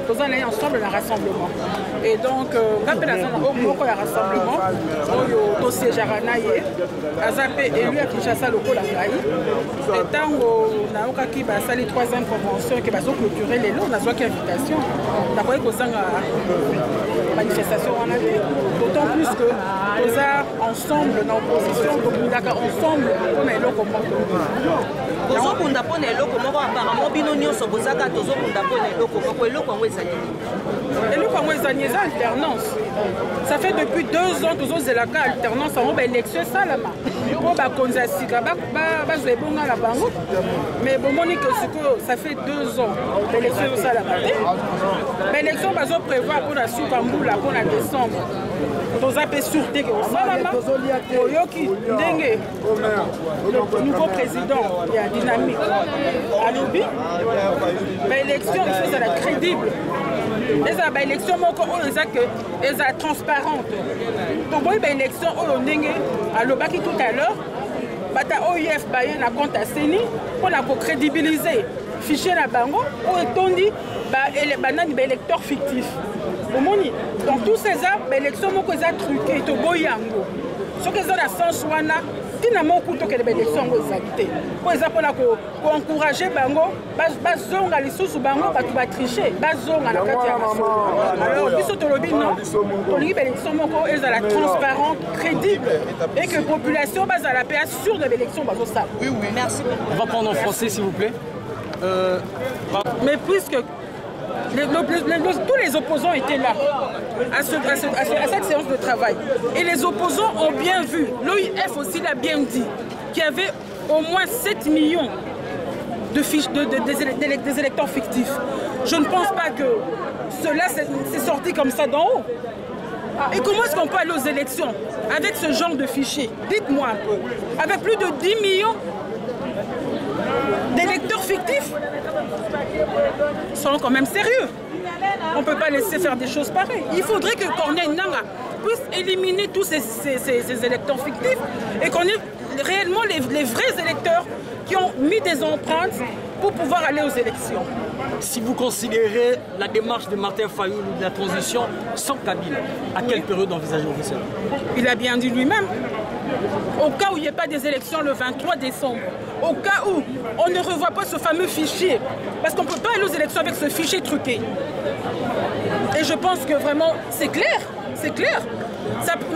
nous allons ensemble dans le rassemblement. Et donc, on appelle le rassemblement, au dossier Jaranaye, Azapé élu à Kinshasa, le Kolakai. Et tant qu'on a eu la 3e convention qui va se clôturer les lots, on a besoin d'invitation. On a besoin de manifestation. D'autant plus que nous sommes ensemble dans l'opposition, nous sommes ensemble comme un lot commun. Alternance. Ça fait depuis 2 ans que nous avons la alternance en élection. Mais ça fait 2 ans que l'élection est l'élection va prévoir pour la suite pour la décembre. Nous avons sûreté que le nouveau président il y a dynamique à l'objet. L'élection est crédible. Les élections sont transparentes. Donc, les élections sont tout à l'heure. OIF a compte à CENI pour crédibiliser le fichier de Bango ou étondi les électeurs fictifs. Donc, tous ces élections sont truquées. Ce qui est la sens, il y a beaucoup d'élections pour encourager Bango, bazonga les sous Bango, va tricher, bazonga la carte. Alors, nous élection est transparente, crédible et que la population base à la paix assure de l'élection. Oui, oui. Merci. On va prendre en français, s'il vous plaît. Mais puisque tous les opposants étaient là à cette séance de travail. Et les opposants ont bien vu, l'OIF aussi l'a bien dit, qu'il y avait au moins 7 millions des électeurs fictifs. Je ne pense pas que cela s'est sorti comme ça d'en haut. Et comment est-ce qu'on peut aller aux élections avec ce genre de fichier? Dites-moi un peu. Avec plus de 10 millions d'électeurs fictifs, ils sont quand même sérieux. On ne peut pas laisser faire des choses pareilles. Il faudrait que Corneille Nangaa puisse éliminer tous ces électeurs fictifs et qu'on ait réellement les vrais électeurs qui ont mis des empreintes pour pouvoir aller aux élections. Si vous considérez la démarche de Martin Fayulu de la transition sans Kabila, à quelle période envisagez-vous cela? Il a bien dit lui-même. Au cas où il n'y ait pas des élections le 23 décembre, au cas où on ne revoit pas ce fameux fichier, parce qu'on ne peut pas aller aux élections avec ce fichier truqué. Et je pense que vraiment, c'est clair, c'est clair. Ça peut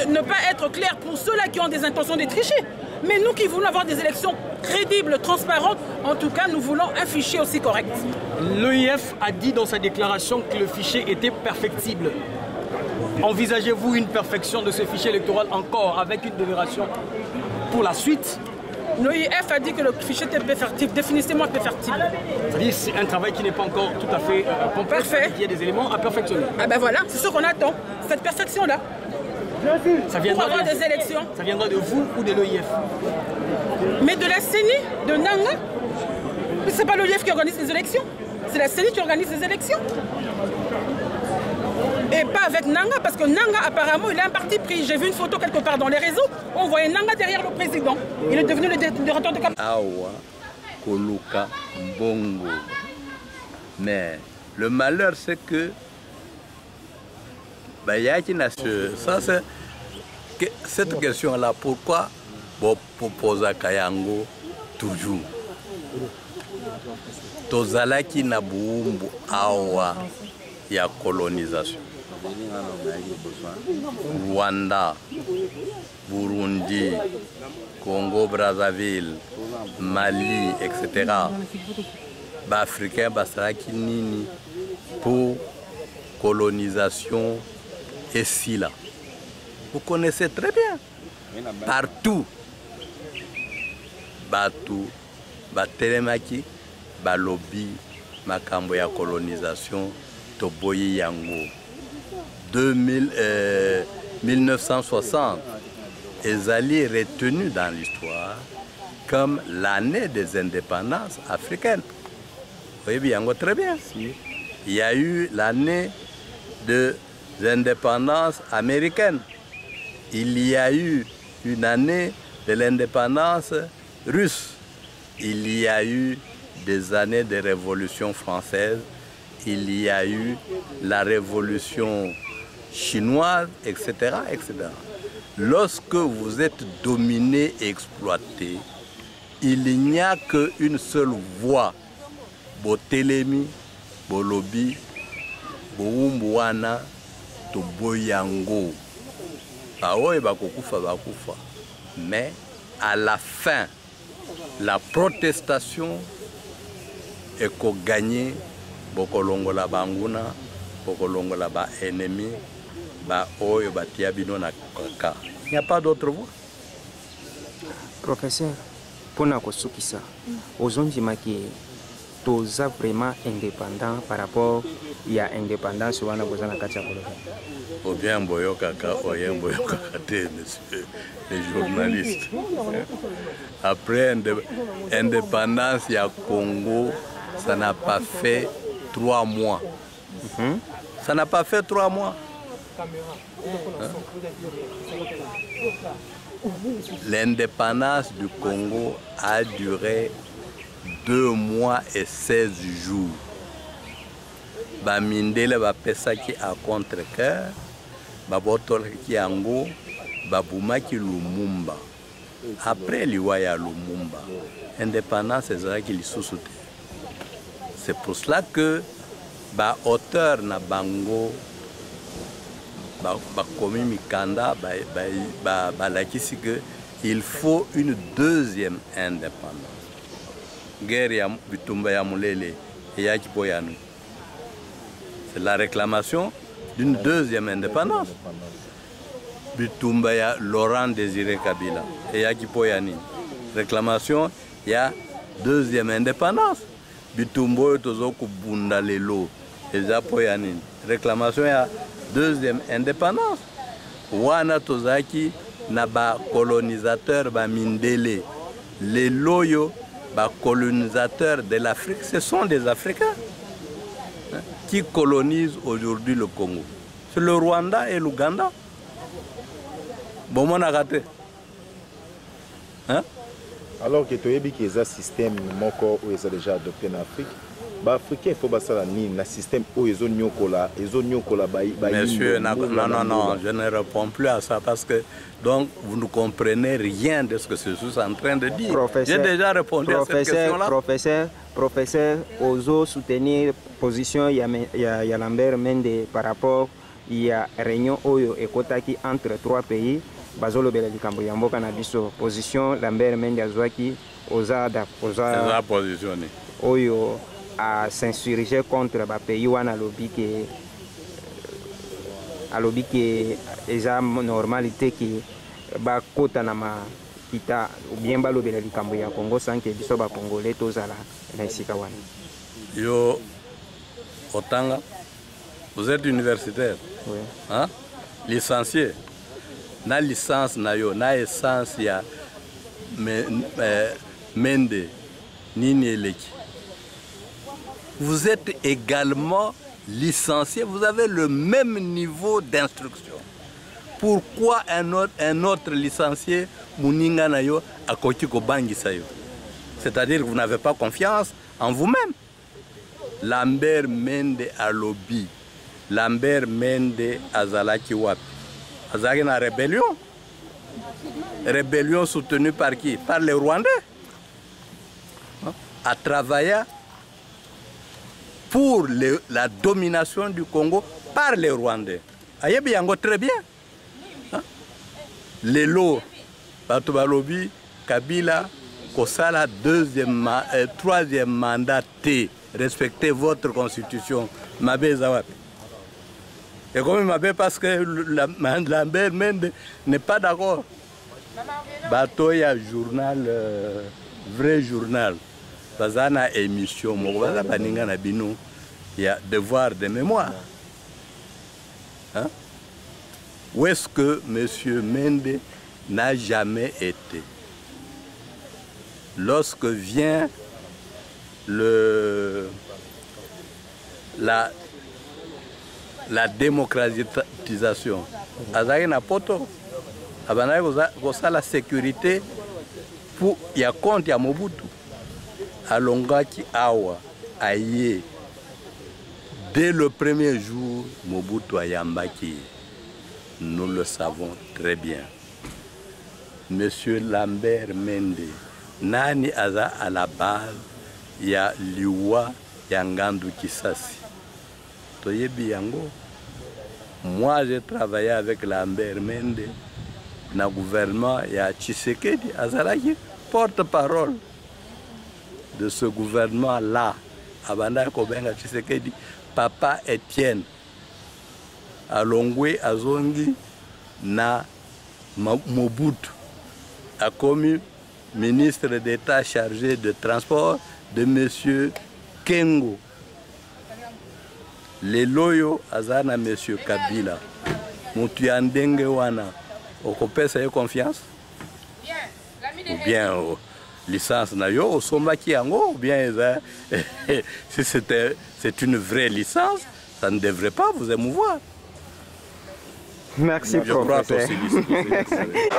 ne pas être clair pour ceux-là qui ont des intentions de tricher. Mais nous qui voulons avoir des élections crédibles, transparentes, en tout cas, nous voulons un fichier aussi correct. L'OIF a dit dans sa déclaration que le fichier était perfectible. Envisagez-vous une perfection de ce fichier électoral encore avec une délibération pour la suite? L'OIF a dit que le fichier était perfectible, définitivement perfectible. C'est-à-dire c'est un travail qui n'est pas encore tout à fait complet, il y a des éléments à perfectionner. Ah ben voilà, c'est ce qu'on attend, cette perfection-là. Ça viendra pour avoir des élections. Ça viendra de vous ou de l'OIF? Mais de la CENI, de Nangaa. Ce n'est pas l'OIF qui organise les élections, c'est la CENI qui organise les élections. Et pas avec Nangaa, parce que Nangaa, apparemment, il a un parti pris. J'ai vu une photo quelque part dans les réseaux, on voyait Nangaa derrière le président. Il est devenu le directeur de campagne. Awa, Koluka, Bongo. Mais le malheur, c'est que ça, c'est cette question-là. Pourquoi poser Kayango toujours? Tozalaki na buumbu awa ya colonisation. Rwanda, Burundi, Congo-Brazzaville, Mali, etc. Africains basaraki nini pour colonisation ici là. Vous connaissez très bien. Partout. Batu, Batelemaki, Balobi, Makambo ya colonisation, Toboyi Yango. 1960, Ezali est retenu dans l'histoire comme l'année des indépendances africaines. Vous voyez bien, très bien. Il y a eu l'année des indépendances américaines. Il y a eu une année de l'indépendance russe. Il y a eu des années de révolution française il y a eu la révolution chinoise, etc., etc. Lorsque vous êtes dominé et exploité, il n'y a qu'une seule voie. Botelemi, bolobi, boumbuana, to boyango. Aoye bakokufa bakufa. Mais à la fin, la protestation est qu'on gagne, bokolongola banguna, bokolongola ba ennemi, ba oyo batiabino na kaka. Il n'y a pas d'autre voie. Professeur, pour nous ça, aux ondimaki, tous vraiment indépendants par rapport à l'indépendance ou à la Ou bien boyo kaka, ou bien boyo kaka, monsieur les journalistes. Après l'indépendance, il y a Congo, ça n'a pas fait 3 mois. Ça n'a pas fait 3 mois. Hein? L'indépendance du Congo a duré 2 mois et 16 jours. Bamindele bapesaki à contre-cœur, babotolaki yango, babumaki Lumumba. Après liwaya Lumumba, indépendance ezalaki lisusu te. C'est pour cela que ba auteur na bango bakomi mikanda balakisi que il faut une deuxième indépendance. Guerre ya bitumba ya mulele eyaki boyanu. C'est la réclamation d'une deuxième indépendance. Bitumba ya Laurent Désiré Kabila eyaki boyani. Réclamation ya deuxième indépendance. Bitumbo tozoku bunda lelo eza boyani. Réclamation ya deuxième indépendance. Wana tozaki na ba colonisateur ba mindele. Les loyaux ba colonisateurs de l'Afrique, ce sont des Africains qui colonisent aujourd'hui le Congo. C'est le Rwanda et l'Ouganda. Bon, mon arrêté. Hein? Alors que tu as dit qu'il y a un système qui est déjà adopté en Afrique, les Africains, il faut que le système où ils ont Monsieur, non, je ne réponds plus à ça parce que donc vous ne comprenez rien de ce que je suis en train de dire. J'ai déjà répondu à cette question-là. Professeur, Ozo soutenir position il y a Lambert Mende par rapport il y a réunion Oyo et Kotaki entre 3 pays. Bazolo Belali Kamboyambo Kanabiso position Lambert Mende Azwaki Oza positionné. Oyo à s'insurger contre le pays où on a lobby que les normalité qui ba kota na ma kita ou bien ba lobby la Kamboya Congo sans que biso ba congolais tozala na isika wana. Yo Otanga, vous êtes universitaire, oui. Hein? Licencié. Na licence na yo, na essence ya Mende Nini Eleki. Vous êtes également licencié, vous avez le même niveau d'instruction. Pourquoi un autre licencié, Mouninga Nayo, a Kotiko Bangisayo? C'est-à-dire que vous n'avez pas confiance en vous-même. Lambert Mende a lobby, Lambert Mende Azalaki Wapi. Azalaki na rébellion. Rébellion soutenue par qui? Par les Rwandais. A travaillé pour la domination du Congo par les Rwandais. Ayebi yango très bien. Lelo, Batobalobi, Kabila, Kosala, troisième mandat T. Respectez votre constitution. Mabé Zawapi. Et comme Mabé parce que Lambert Mende n'est pas d'accord. Batoya journal, vrai journal. Bazana émission, il y a devoir de mémoire. Hein? Où est-ce que M. Mende n'a jamais été? Lorsque vient la démocratisation, Azaki na poto, la sécurité pour y a compte ya Mobutu. Alongaki awa aye Dès le premier jour, Mobutu Ayambaki, nous le savons très bien. Monsieur Lambert Mende, Nani Aza à la base, il y a Liwa Yangandu Kisasi. Toyebi Yango. Moi, j'ai travaillé avec Lambert Mende dans le gouvernement. Il y a Tshisekedi Azalaki, porte-parole de ce gouvernement-là. Abanda Kobenga Tshisekedi, Papa Etienne, Alongwe Azongi, na Mobutu, a commis ministre d'État chargé de transport de M. Kengo. Les loyaux azana M. Kabila. Moutuyandenge wana. Okopesa yo confiance? Ou bien licence na yo osombaki yango, ou bien si c'est une vraie licence, ça ne devrait pas vous émouvoir. Merci, Je crois que professeur. c'est